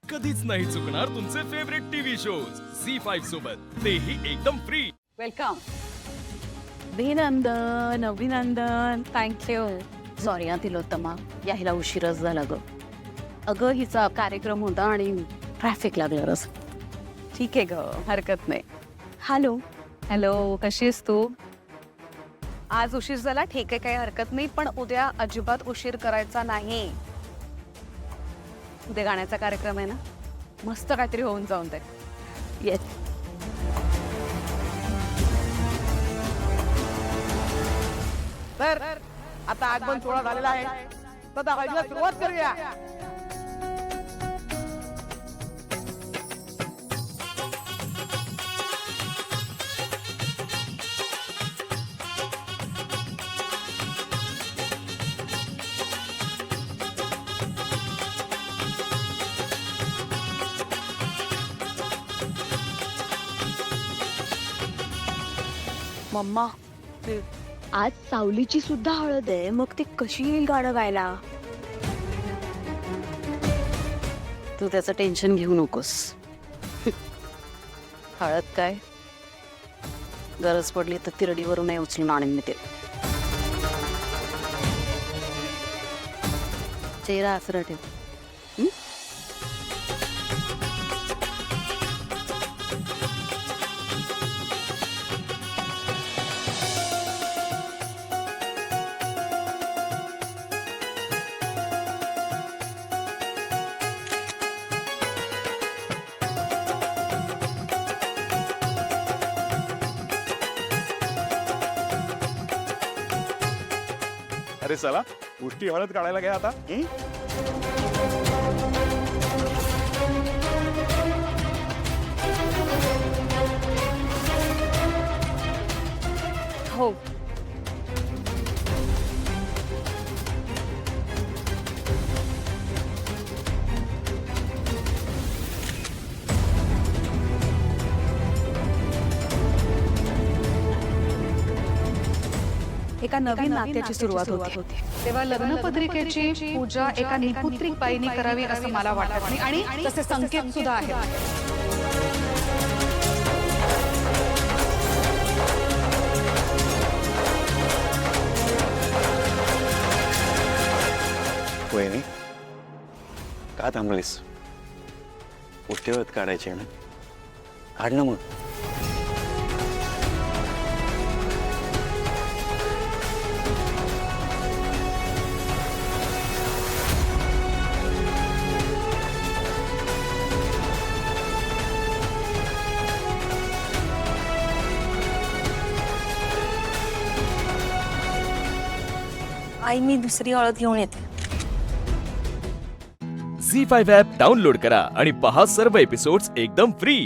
कधीच नाही चुकणार तुमचे फेवरेट टीव्ही शोज झी5 सोबत, तेही एकदम फ्री. वेलकम. अभिनंदन अभिनंदन. थँक्यू. सॉरी हा तिलोत्तमा, यायला उशीरच झाला ग. अगं हिचा कार्यक्रम होता आणि ट्रॅफिक लागलं रस. ठीक आहे ग, हरकत नाही. हॅलो. हॅलो, कशी आहेस तू? आज उशीर झाला, ठीक आहे, काही हरकत नाही, पण उद्या अजिबात उशीर करायचा नाही. उद्या गाण्याचा कार्यक्रम आहे ना, मस्त काहीतरी होऊन जाऊन दे. येस. तर आता आगमन सोहळा झालेला आहे, तर दाखवायला सुरुवात करूया. मम्मा, आज सावलीची सुद्धा हळद आहे, मग ती कशी येईल गाणं गायला? तू त्याचं टेन्शन घेऊ नकोस. हळद काय, गरज पडली तर तिरडीवरून नाही उचलून आणून मी ते. चेहरा आसरा ठेव. अरे चला, उष्टी हळद काढायला घ्या आता. हो. एका नवीन नात्याची सुरुवात होते. तेव्हा लग्नपत्रिकेची पूजा एका निपुत्रिक बाईने करावी असं मला वाटत नाही, आणि तसे संकेत सुद्धा आहेत. वहिनी, का थांबलीस? उष्टी हळद काढायची आहे ना, काढ ना मग. आई, मी दुसरी हळद घेऊन येते. झी5 ॲप डाउनलोड करा आणि पहा सर्व एपिसोड्स एकदम फ्री.